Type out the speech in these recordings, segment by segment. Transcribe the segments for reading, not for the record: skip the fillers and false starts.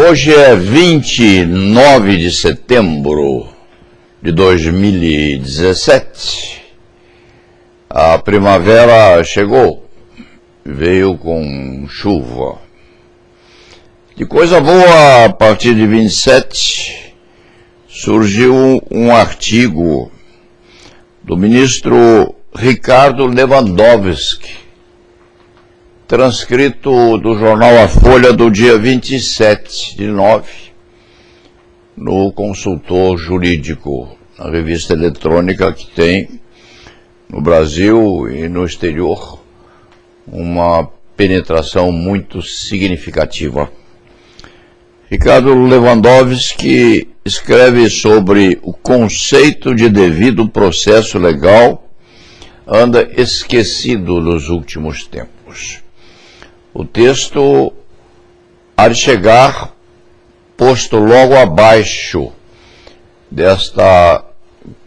Hoje é 29 de setembro de 2017. A primavera chegou, veio com chuva. De coisa boa, a partir de 27, surgiu um artigo do ministro Ricardo Lewandowski, transcrito do jornal A Folha do dia 27/9, no Consultor Jurídico, na revista eletrônica que tem no Brasil e no exterior uma penetração muito significativa. Ricardo Lewandowski escreve sobre o conceito de devido processo legal, anda esquecido nos últimos tempos. O texto há de chegar posto logo abaixo desta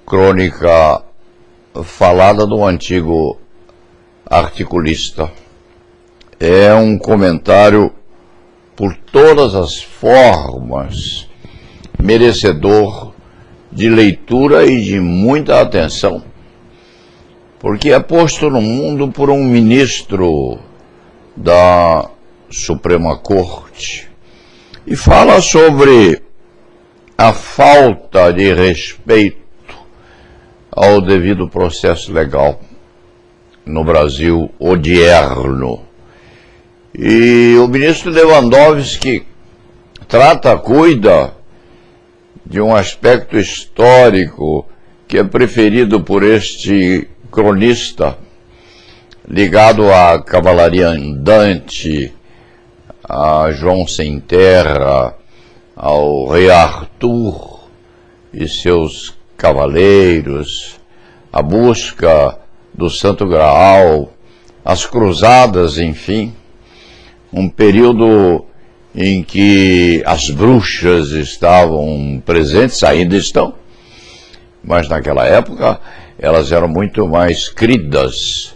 crônica falada do antigo articulista. É um comentário por todas as formas merecedor de leitura e de muita atenção, porque é posto no mundo por um ministro da Suprema Corte e fala sobre a falta de respeito ao devido processo legal no Brasil odierno. E o ministro Lewandowski cuida de um aspecto histórico que é preferido por este cronista, ligado à cavalaria andante, a João Sem Terra, ao rei Arthur e seus cavaleiros, a busca do Santo Graal, as cruzadas, enfim, um período em que as bruxas estavam presentes, ainda estão, mas naquela época elas eram muito mais cridas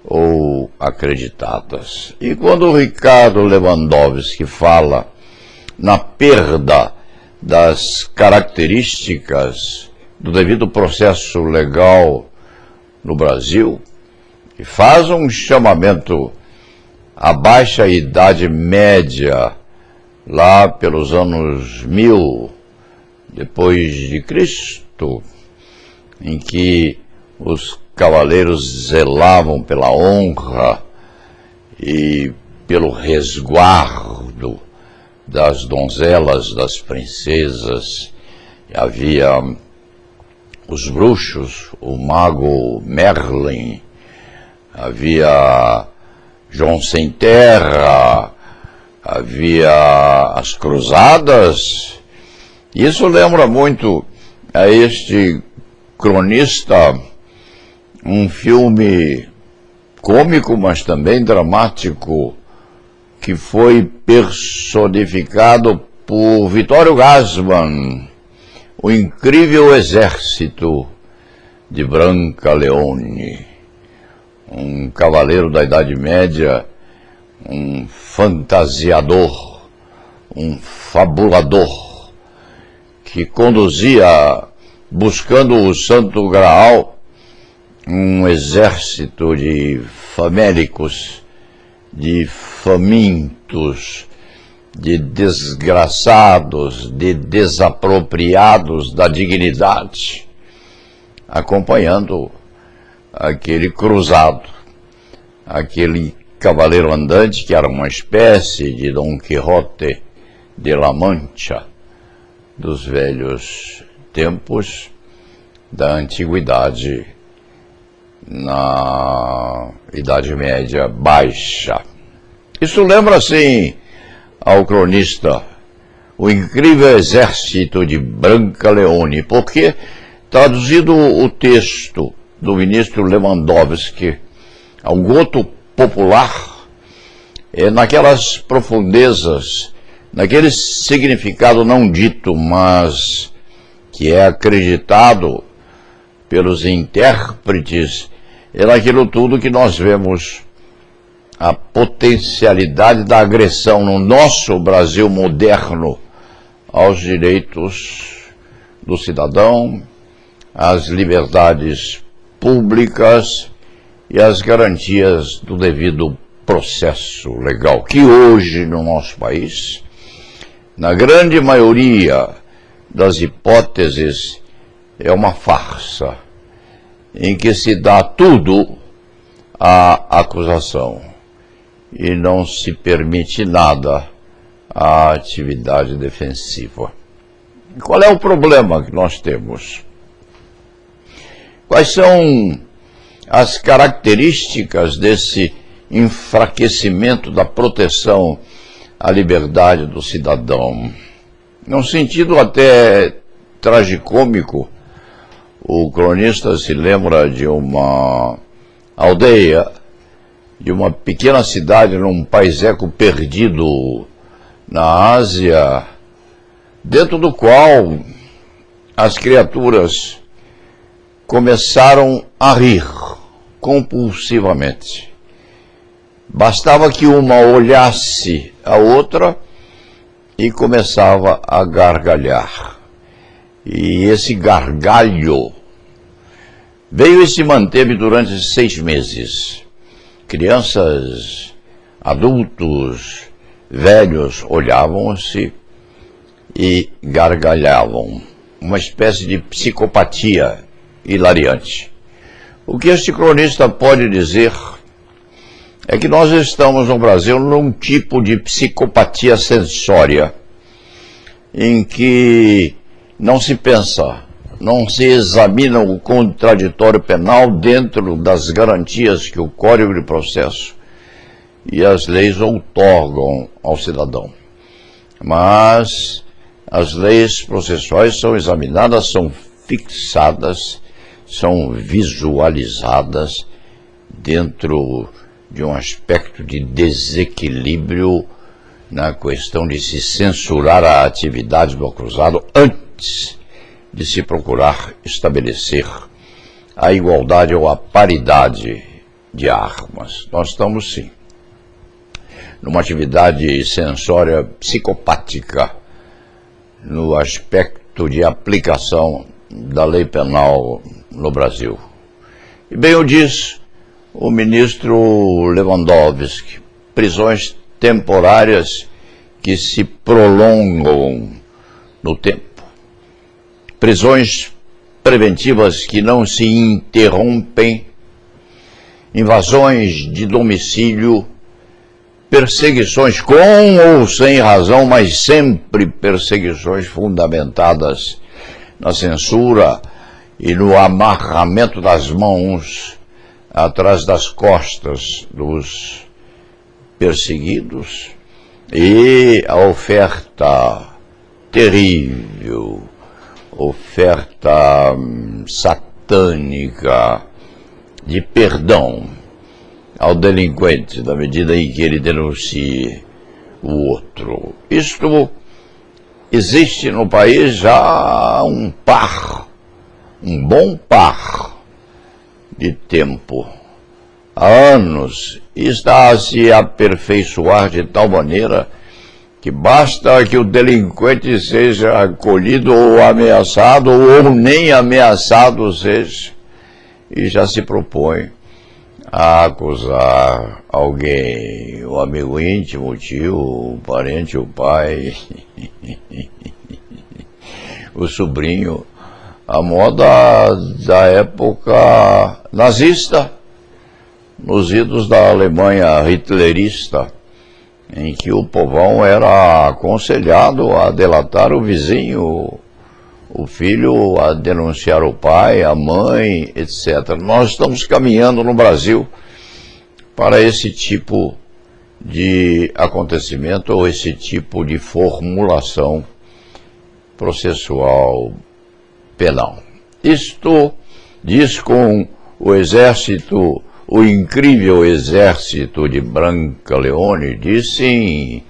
ou acreditadas. E quando o Ricardo Lewandowski fala na perda das características do devido processo legal no Brasil, e faz um chamamento à baixa Idade Média, lá pelos anos 1000 depois de Cristo, em que os cavaleiros zelavam pela honra e pelo resguardo das donzelas, das princesas. Havia os bruxos, o mago Merlin, havia João Sem Terra, havia as cruzadas. Isso lembra muito a este cronista um filme cômico, mas também dramático, que foi personificado por Vittorio Gassman, O Incrível Exército de Brancaleone, um cavaleiro da Idade Média, um fantasiador, um fabulador, que conduzia, buscando o Santo Graal, um exército de famélicos, de famintos, de desgraçados, de desapropriados da dignidade, acompanhando aquele cruzado, aquele cavaleiro andante que era uma espécie de Dom Quixote de La Mancha dos velhos tempos da antiguidade, na Idade Média Baixa. Isso lembra, assim, ao cronista O Incrível Exército de Brancaleone, porque, traduzido o texto do ministro Lewandowski ao goto popular, naquelas profundezas, naquele significado não dito, mas que é acreditado pelos intérpretes, é naquilo tudo que nós vemos a potencialidade da agressão no nosso Brasil moderno aos direitos do cidadão, às liberdades públicas e às garantias do devido processo legal, que hoje no nosso país, na grande maioria das hipóteses, é uma farsa, em que se dá tudo à acusação e não se permite nada à atividade defensiva. Qual é o problema que nós temos? Quais são as características desse enfraquecimento da proteção à liberdade do cidadão? Num sentido até tragicômico, o cronista se lembra de uma aldeia, de uma pequena cidade num paiseco perdido na Ásia, dentro do qual as criaturas começaram a rir compulsivamente. Bastava que uma olhasse a outra e começava a gargalhar. E esse gargalho veio e se manteve durante 6 meses. Crianças, adultos, velhos olhavam-se e gargalhavam. Uma espécie de psicopatia hilariante. O que este cronista pode dizer é que nós estamos no Brasil num tipo de psicopatia sensória, em que não se pensa, não se examina o contraditório penal dentro das garantias que o Código de Processo e as leis outorgam ao cidadão. Mas as leis processuais são examinadas, são fixadas, são visualizadas dentro de um aspecto de desequilíbrio na questão de se censurar a atividade do acusado antes de se procurar estabelecer a igualdade ou a paridade de armas. Nós estamos, sim, numa atividade sensória psicopática no aspecto de aplicação da lei penal no Brasil. E bem o diz o ministro Lewandowski: prisões temporárias que se prolongam no tempo, prisões preventivas que não se interrompem, invasões de domicílio, perseguições com ou sem razão, mas sempre perseguições fundamentadas na censura e no amarramento das mãos atrás das costas dos perseguidos, e a oferta terrível, oferta satânica de perdão ao delinquente na medida em que ele denuncie o outro. Isto existe no país já há um bom par de tempo, há anos, e está a se aperfeiçoar de tal maneira que basta que o delinquente seja acolhido ou ameaçado, ou nem ameaçado seja, e já se propõe a acusar alguém, o amigo íntimo, o tio, o parente, o pai, o sobrinho, a moda da época nazista, nos idos da Alemanha hitlerista, em que o povão era aconselhado a delatar o vizinho, o filho a denunciar o pai, a mãe, etc. Nós estamos caminhando no Brasil para esse tipo de acontecimento ou esse tipo de formulação processual penal. Isto diz com o exército, o incrível exército de Branca Leone, diz sim,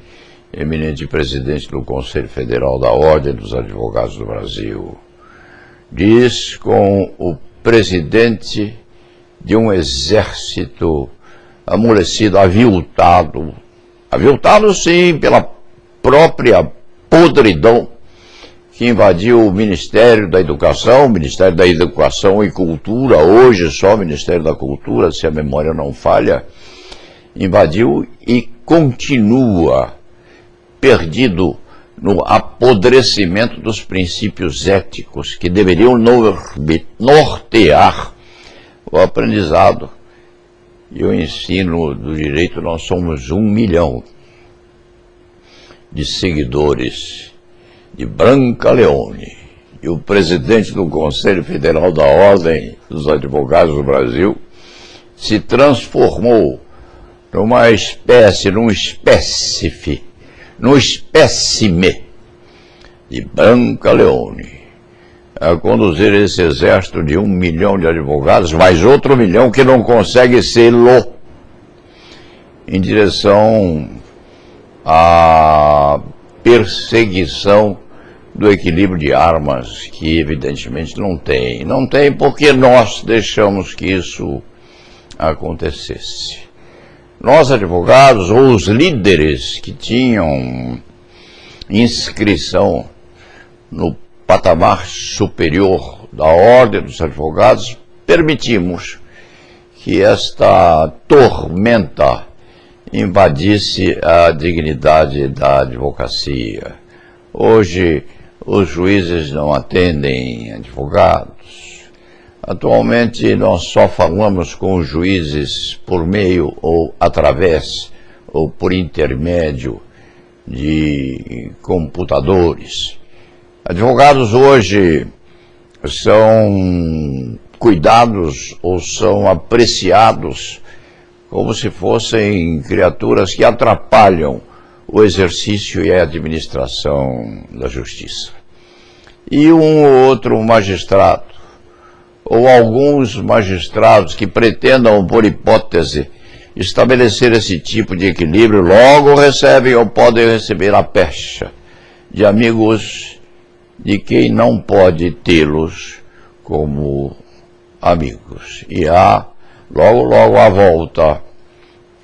eminente presidente do Conselho Federal da Ordem dos Advogados do Brasil, diz com o presidente de um exército amolecido, aviltado sim pela própria podridão que invadiu o Ministério da Educação, o Ministério da Educação e Cultura, hoje só o Ministério da Cultura, se a memória não falha, invadiu e continua perdido no apodrecimento dos princípios éticos que deveriam nortear o aprendizado e o ensino do direito. Nós somos 1 milhão de seguidores de Branca Leone, e o presidente do Conselho Federal da Ordem dos Advogados do Brasil se transformou numa espécie, num espécime de Branca Leone, a conduzir esse exército de 1 milhão de advogados, mais outro 1 milhão que não consegue sê-lo, em direção à perseguição do equilíbrio de armas, que evidentemente não tem. Não tem porque nós deixamos que isso acontecesse. Nós, advogados, ou os líderes que tinham inscrição no patamar superior da Ordem dos Advogados, permitimos que esta tormenta invadisse a dignidade da advocacia. Hoje, os juízes não atendem advogados. Atualmente, nós só falamos com os juízes por meio ou através ou por intermédio de computadores. Advogados hoje são cuidados ou são apreciados como se fossem criaturas que atrapalham o exercício e a administração da justiça. E um ou outro magistrado, ou alguns magistrados que pretendam, por hipótese, estabelecer esse tipo de equilíbrio, logo recebem ou podem receber a pecha de amigos de quem não pode tê-los como amigos. E há, logo à volta,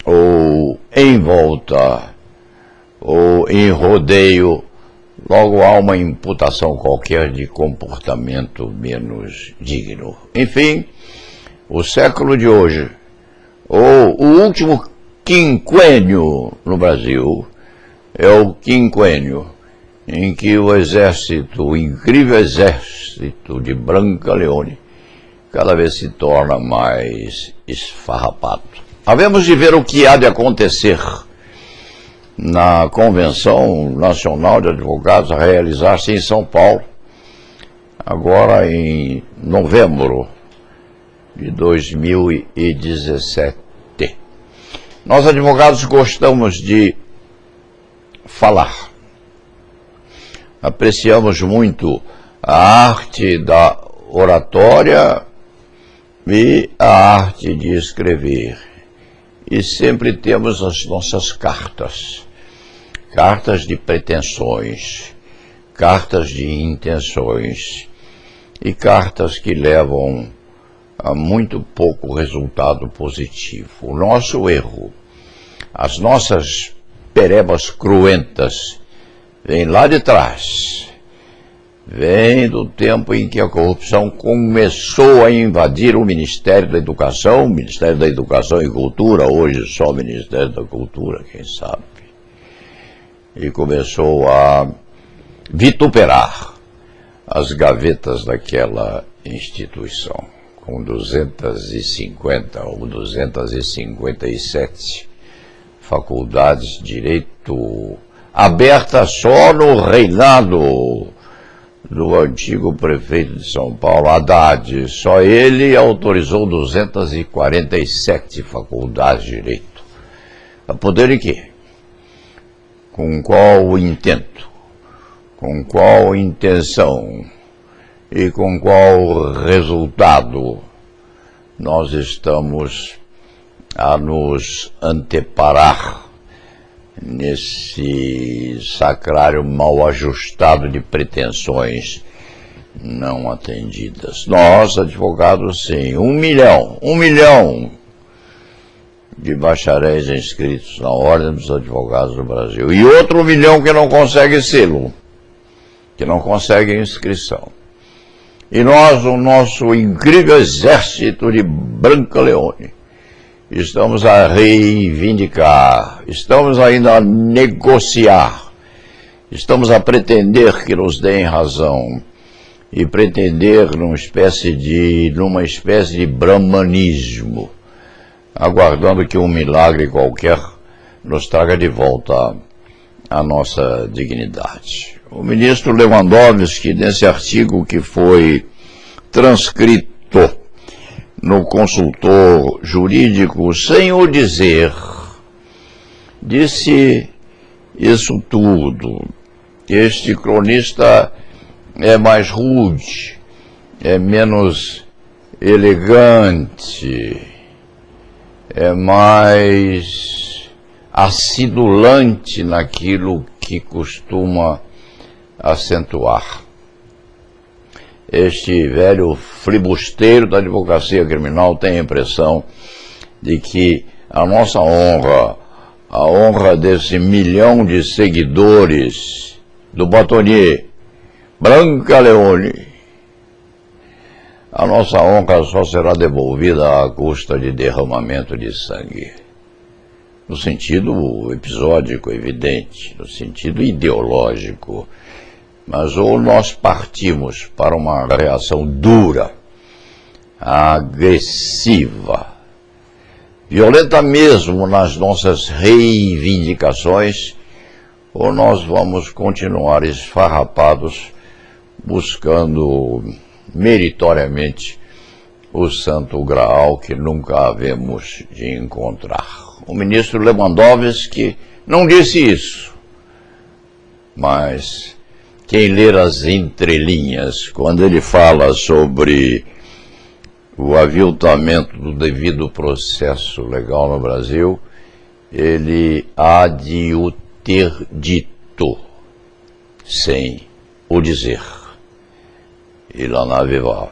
ou em volta, ou em rodeio, logo há uma imputação qualquer de comportamento menos digno. Enfim, o século de hoje, ou o último quinquênio no Brasil, é o quinquênio em que o exército, o incrível exército de Branca Leone, cada vez se torna mais esfarrapado. Havemos de ver o que há de acontecer na Convenção Nacional de Advogados a realizar-se em São Paulo, agora em novembro de 2017. Nós, advogados, gostamos de falar. Apreciamos muito a arte da oratória e a arte de escrever. E sempre temos as nossas cartas de pretensões, cartas de intenções e cartas que levam a muito pouco resultado positivo. O nosso erro, as nossas perebas cruentas, vem lá de trás, vem do tempo em que a corrupção começou a invadir o Ministério da Educação, o Ministério da Educação e Cultura, hoje só o Ministério da Cultura, quem sabe, e começou a vituperar as gavetas daquela instituição, com 250 ou 257 faculdades de direito abertas só no reinado do antigo prefeito de São Paulo, Haddad. Só ele autorizou 247 faculdades de direito. A poder em quê? Com qual intento? Com qual intenção? E com qual resultado nós estamos a nos anteparar nesse sacrário mal ajustado de pretensões não atendidas? Nós, advogados, sim, 1 milhão de bacharéis inscritos na Ordem dos Advogados do Brasil, e outro 1 milhão que não consegue sê-lo, que não conseguem inscrição. E nós, o nosso incrível exército de Brancaleone, estamos a reivindicar, estamos ainda a negociar, estamos a pretender que nos deem razão e pretender numa espécie de brahmanismo, aguardando que um milagre qualquer nos traga de volta a nossa dignidade. O ministro Lewandowski, nesse artigo que foi transcrito no Consultor Jurídico, sem o dizer, disse isso tudo. Este cronista é mais rude, é menos elegante, é mais acidulante naquilo que costuma acentuar. Este velho flibusteiro da advocacia criminal tem a impressão de que a nossa honra, a honra desse 1 milhão de seguidores do Batonier, Brancaleone, a nossa honra só será devolvida à custa de derramamento de sangue. No sentido episódico, evidente, no sentido ideológico. Mas ou nós partimos para uma reação dura, agressiva, violenta mesmo nas nossas reivindicações, ou nós vamos continuar esfarrapados buscando meritoriamente o santo graal que nunca havemos de encontrar. O ministro Lewandowski não disse isso, mas quem ler as entrelinhas, quando ele fala sobre o aviltamento do devido processo legal no Brasil, ele há de o ter dito, sem o dizer. Il en avait